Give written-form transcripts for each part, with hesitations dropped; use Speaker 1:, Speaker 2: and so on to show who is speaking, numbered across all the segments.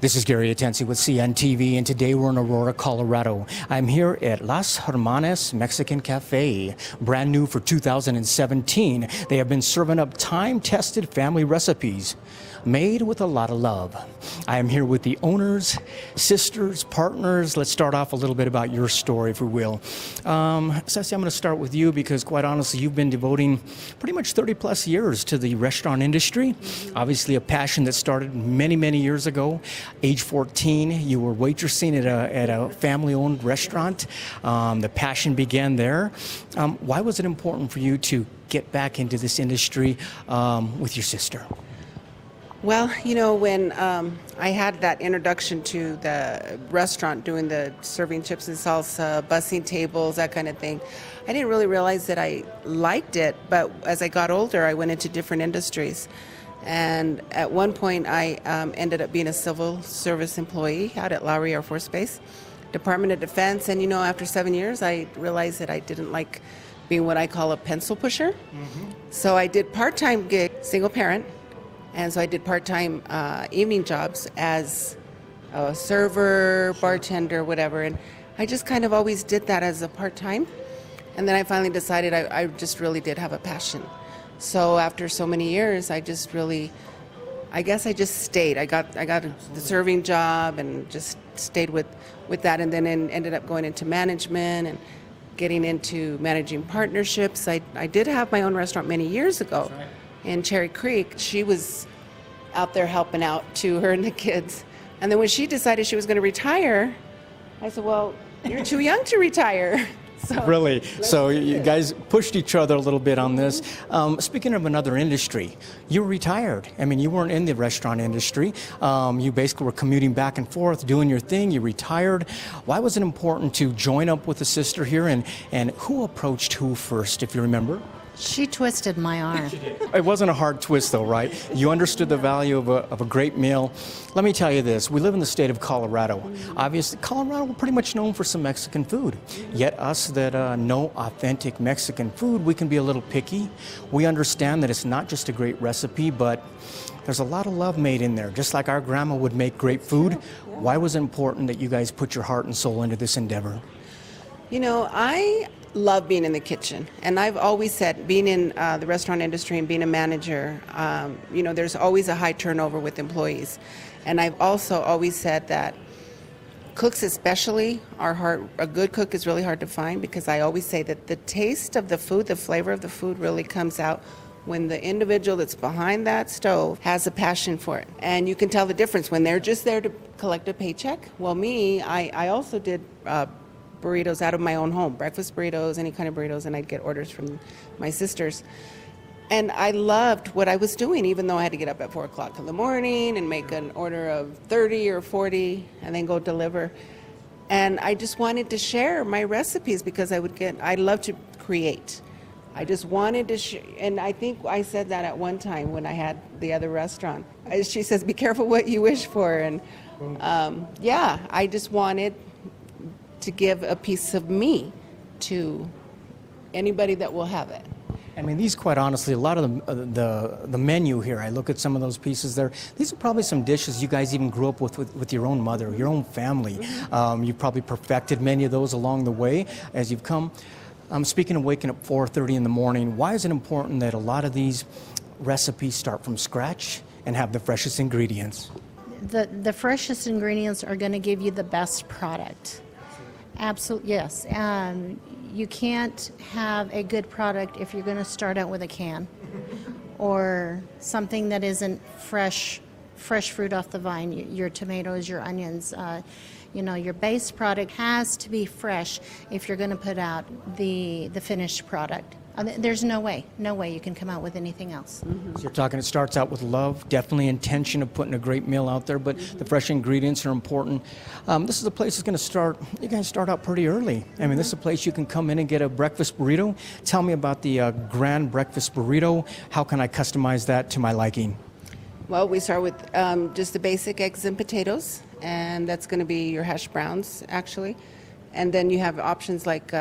Speaker 1: This is Gary Atencio with CNTV, and today we're in Aurora, Colorado. I'm here at Las Hermanas Mexican Cafe, brand new for 2017. They have been serving up time-tested family recipes made with a lot of love. I am here with the owners, sisters, partners. Let's start off a little bit about your story, if we will. Ceci, I'm going to start with you because, quite honestly, you've been devoting pretty much 30 plus years to the restaurant industry. Obviously, a passion that started many, many years ago. Age 14, you were waitressing at a family-owned restaurant. The passion began there. Why was it important for you to get back into this industry with your sister?
Speaker 2: Well, you know, when I had that introduction to the restaurant, doing the serving chips and salsa, bussing tables, that kind of thing, I didn't really realize that I liked it. But as I got older, I went into different industries. And at one point, I ended up being a civil service employee out at Lowry Air Force Base, Department of Defense. And, you know, after 7 years, I realized that I didn't like being what I call a pencil pusher. Mm-hmm. So I did part-time gig, single parent. And so I did part-time evening jobs as a server, bartender, whatever. And I just kind of always did that as a part-time. And then I finally decided I just really did have a passion. So after so many years, I just stayed. I got the serving job and just stayed with that, and then ended up going into management and getting into managing partnerships. I did have my own restaurant many years ago. Right. In Cherry Creek. She was out there helping out too, her and the kids. And then when she decided she was going to retire, I said, well, you're too young to retire. So,
Speaker 1: really? So you guys pushed each other a little bit on this. Speaking of another industry, you retired. I mean, you weren't in the restaurant industry. You basically were commuting back and forth, doing your thing. You retired. Why was it important to join up with a sister here? And who approached who first, if you remember?
Speaker 3: She twisted my arm.
Speaker 1: It wasn't a hard twist, though, right? You understood the value of a great meal. Let me tell you this. We live in the state of Colorado. Obviously, Colorado, we're pretty much known for some Mexican food. Yet us that know authentic Mexican food, we can be a little picky. We understand that it's not just a great recipe, but there's a lot of love made in there. Just like our grandma would make great food, why was it important that you guys put your heart and soul into this endeavor?
Speaker 2: You know, I love being in the kitchen, and I've always said, being in the restaurant industry and being a manager, you know, there's always a high turnover with employees. And I've also always said that cooks especially are hard. A good cook is really hard to find, because I always say that the taste of the food, the flavor of the food really comes out when the individual that's behind that stove has a passion for it. And you can tell the difference when they're just there to collect a paycheck. Well, me, I also did burritos out of my own home, breakfast burritos, any kind of burritos, and I'd get orders from my sisters. And I loved what I was doing, even though I had to get up at 4 o'clock in the morning and make an order of 30 or 40 and then go deliver. And I just wanted to share my recipes because I love to create. I just wanted to and I think I said that at one time when I had the other restaurant. She says, be careful what you wish for. And yeah, I just wanted to give a piece of me to anybody that will have it.
Speaker 1: I mean, these, quite honestly, a lot of the menu here, I look at some of those pieces there, these are probably some dishes you guys even grew up with your own mother, your own family. You've probably perfected many of those along the way as you've come. Speaking of waking up 4:30 in the morning, why is it important that a lot of these recipes start from scratch and have the freshest ingredients?
Speaker 3: The freshest ingredients are going to give you the best product. Absolutely, yes. You can't have a good product if you're going to start out with a can or something that isn't fresh fruit off the vine, your tomatoes, your onions. You know, your base product has to be fresh if you're going to put out the finished product. There's no way you can come out with anything else.
Speaker 1: Mm-hmm. So you're talking, it starts out with love, definitely intention of putting a great meal out there, but the fresh ingredients are important. This is a place that's going to start, you guys start out pretty early. I mean, this is a place you can come in and get a breakfast burrito. Tell me about the grand breakfast burrito. How can I customize that to my liking?
Speaker 2: Well, we start with just the basic eggs and potatoes, and that's going to be your hash browns, actually. And then you have options like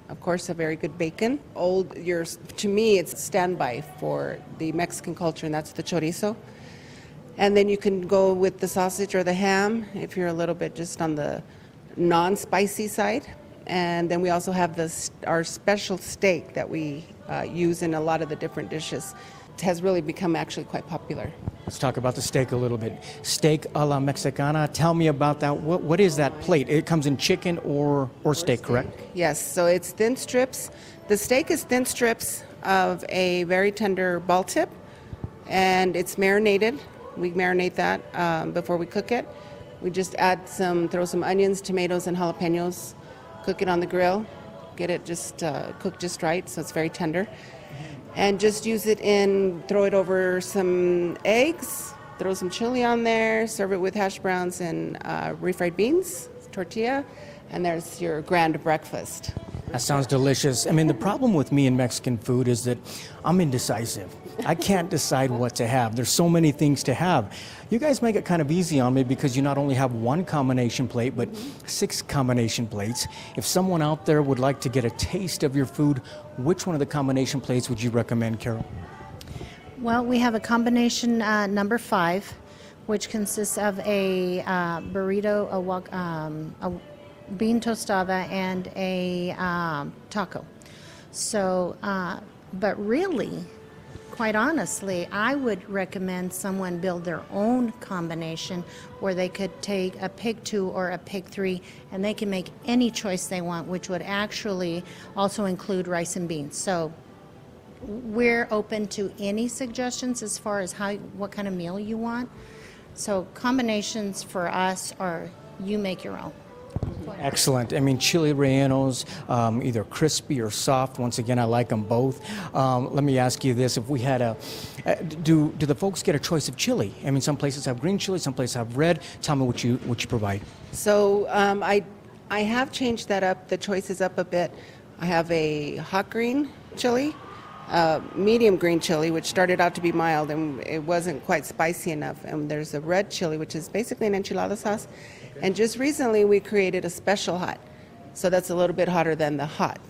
Speaker 2: of course, a very good bacon. To me, it's standby for the Mexican culture, and that's the chorizo. And then you can go with the sausage or the ham if you're a little bit just on the non-spicy side. And then we also have our special steak that we use in a lot of the different dishes. It has really become actually quite popular.
Speaker 1: Let's talk about the steak a little bit. Steak a la Mexicana. Tell me about that. What is that plate? It comes in chicken or steak, correct?
Speaker 2: Yes, so it's thin strips. The steak is thin strips of a very tender ball tip, and it's marinated. We marinate that before we cook it. We just throw some onions, tomatoes, and jalapenos, cook it on the grill, get it just cooked just right, so it's very tender. And just use it throw it over some eggs, throw some chili on there, serve it with hash browns and refried beans, tortilla, and there's your grand breakfast.
Speaker 1: That sounds delicious. I mean, the problem with me in Mexican food is that I'm indecisive. I can't decide what to have. There's so many things to have. You guys make it kind of easy on me because you not only have one combination plate, but 6 combination plates. If someone out there would like to get a taste of your food, which one of the combination plates would you recommend, Carol?
Speaker 3: Well, we have a combination number 5, which consists of a burrito, a bean tostada, and a taco. So, but really, quite honestly, I would recommend someone build their own combination where they could take a pig 2 or a pig 3 and they can make any choice they want, which would actually also include rice and beans. So we're open to any suggestions as far as what kind of meal you want. So combinations for us are you make your own.
Speaker 1: Excellent. I mean, chili rellenos, either crispy or soft. Once again, I like them both. Let me ask you this: if we had do the folks get a choice of chili? I mean, some places have green chili, some places have red. Tell me what you provide.
Speaker 2: So I have changed that up. The choice is up a bit. I have a hot green chili, medium green chili, which started out to be mild and it wasn't quite spicy enough. And there's a red chili, which is basically an enchilada sauce. And just recently we created a special hot. So that's a little bit hotter than the hot.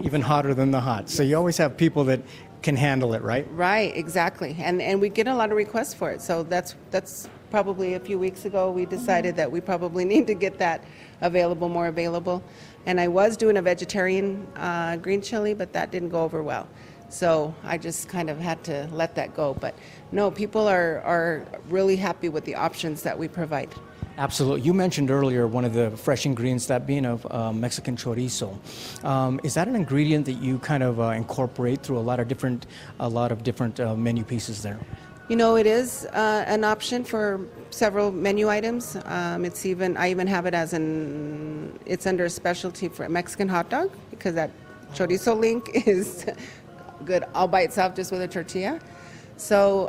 Speaker 1: Even hotter than the hot. So you always have people that can handle it, right?
Speaker 2: Right, exactly. And we get a lot of requests for it. So that's probably a few weeks ago we decided that we probably need to get that more available. And I was doing a vegetarian green chili, but that didn't go over well. So I just kind of had to let that go. But no, people are really happy with the options that we provide.
Speaker 1: Absolutely. You mentioned earlier one of the fresh ingredients, that being of Mexican chorizo. Is that an ingredient that you kind of incorporate through a lot of different menu pieces there?
Speaker 2: You know, it is an option for several menu items. I even have it it's under a specialty for a Mexican hot dog because that chorizo link is good all by itself just with a tortilla. So,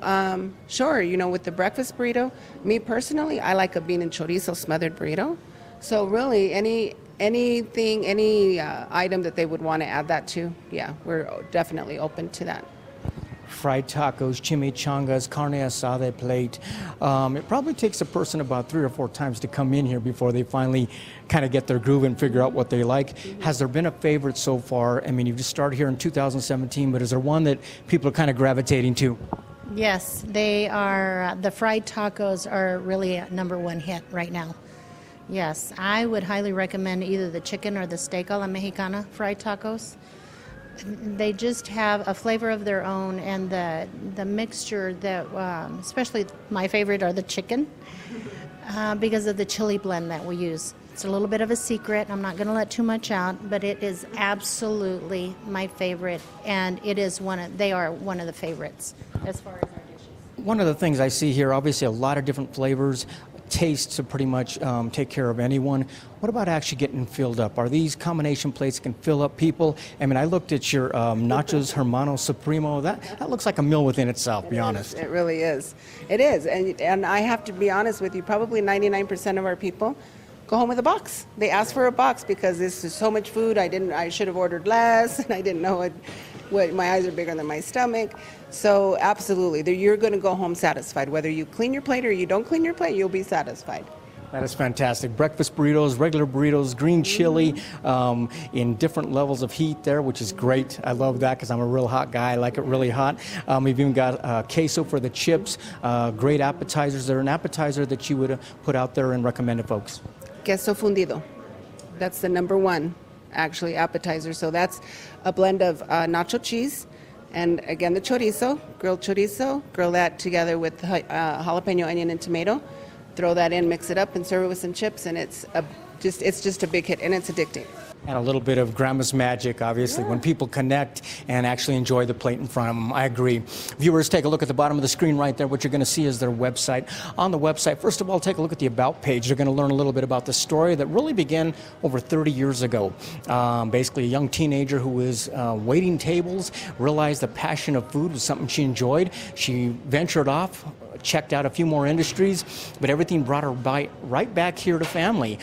Speaker 2: sure, you know, with the breakfast burrito, me personally, I like a bean and chorizo smothered burrito. So really, any item that they would want to add that to, yeah, we're definitely open to that.
Speaker 1: Fried tacos, chimichangas, carne asada plate. It probably takes a person about 3 or 4 times to come in here before they finally kind of get their groove and figure out what they like. Has there been a favorite so far? I mean, you've just started here in 2017, but is there one that people are kind of gravitating to?
Speaker 3: Yes, they are. The fried tacos are really a number 1 hit right now. Yes, I would highly recommend either the chicken or the steak a la Mexicana fried tacos. They just have a flavor of their own, and the mixture that, especially my favorite are the chicken, because of the chili blend that we use. It's a little bit of a secret. I'm not going to let too much out, but it is absolutely my favorite, and they are one of the favorites as far as our dishes.
Speaker 1: One of the things I see here, obviously a lot of different flavors, tastes to pretty much take care of anyone. What about actually getting filled up? Are these combination plates that can fill up people? I mean, I looked at your nachos Hermanos Supremo. That looks like a meal within itself, be honest.
Speaker 2: It really is. It is. And I have to be honest with you, probably 99% of our people go home with a box. They ask for a box because this is so much food. I should have ordered less, and I didn't know what my eyes are bigger than my stomach. So absolutely, you're going to go home satisfied. Whether you clean your plate or you don't clean your plate, you'll be satisfied.
Speaker 1: That is fantastic. Breakfast burritos, regular burritos, green chili in different levels of heat there, which is great. I love that because I'm a real hot guy. I like it really hot. We've even got queso for the chips. Great appetizers. Is there an appetizer that you would put out there and recommend to folks?
Speaker 2: Queso fundido. That's the number one, actually, appetizer. So that's a blend of nacho cheese and, again, the chorizo, grill that together with jalapeno, onion, and tomato. Throw that in, mix it up, and serve it with some chips, and it's just a big hit, and it's addicting.
Speaker 1: And a little bit of grandma's magic, obviously, when people connect and actually enjoy the plate in front of them. I agree. Viewers, take a look at the bottom of the screen right there. What you're going to see is their website. On the website, first of all, take a look at the About page. You're going to learn a little bit about the story that really began over 30 years ago. Basically, a young teenager who was waiting tables, realized the passion of food was something she enjoyed. She ventured off, checked out a few more industries, but everything brought her right back here to family.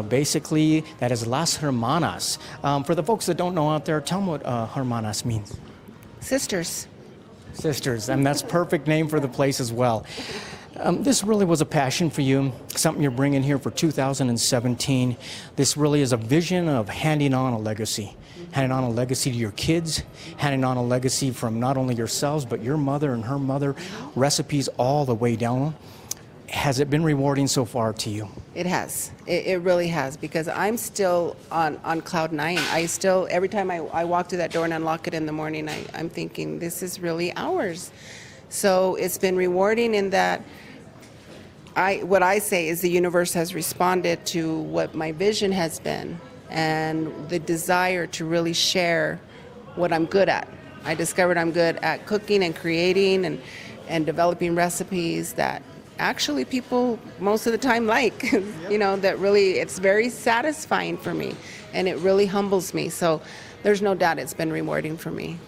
Speaker 1: Basically, that is Las Hermanas. For the folks that don't know out there, tell them what Hermanas means.
Speaker 2: Sisters.
Speaker 1: Sisters, and that's perfect name for the place as well. This really was a passion for you, something you're bringing here for 2017. This really is a vision of handing on a legacy. Handing on a legacy to your kids, handing on a legacy from not only yourselves, but your mother and her mother, recipes all the way down. Has it been rewarding so far to you?
Speaker 2: It has. It really has, because I'm still on cloud nine. Every time I walk through that door and unlock it in the morning, I'm thinking, this is really ours. So it's been rewarding in that what I say is the universe has responded to what my vision has been and the desire to really share what I'm good at. I discovered I'm good at cooking and creating and developing recipes that actually people most of the time like, that really, it's very satisfying for me, and it really humbles me. So there's no doubt it's been rewarding for me.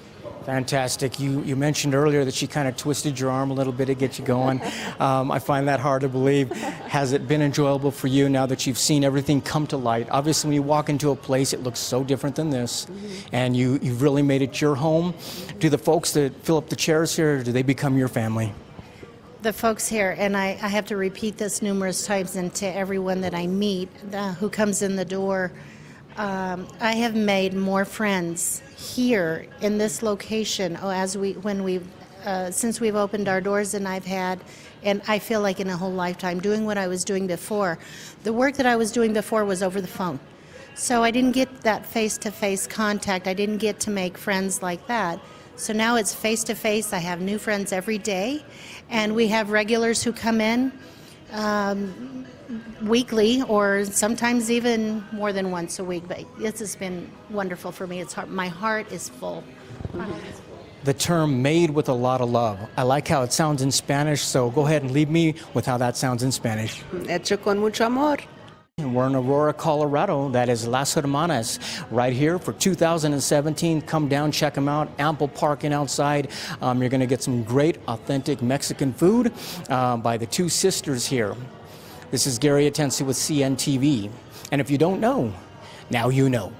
Speaker 1: Fantastic. You mentioned earlier that she kind of twisted your arm a little bit to get you going. I find that hard to believe. Has it been enjoyable for you now that you've seen everything come to light? Obviously, when you walk into a place, it looks so different than this, and you've really made it your home. Do the folks that fill up the chairs here, do they become your family?
Speaker 3: The folks here, and I have to repeat this numerous times, and to everyone that I meet who comes in the door, I have made more friends here in this location since we've opened our doors than I've had, and I feel like in a whole lifetime doing what I was doing before. The work that I was doing before was over the phone, so I didn't get that face-to-face contact. I didn't get to make friends like that. So now it's face-to-face. I have new friends every day, and we have regulars who come in weekly, or sometimes even more than once a week. But this has been wonderful for me. My heart is full.
Speaker 1: The term "made with a lot of love." I like how it sounds in Spanish, so go ahead and leave me with how that sounds in Spanish.
Speaker 2: Hecho con mucho amor.
Speaker 1: We're in Aurora, Colorado. That is Las Hermanas right here for 2017. Come down, check them out. Ample parking outside. You're going to get some great, authentic Mexican food by the two sisters here. This is Gary Atencio with CNTV. And if you don't know, now you know.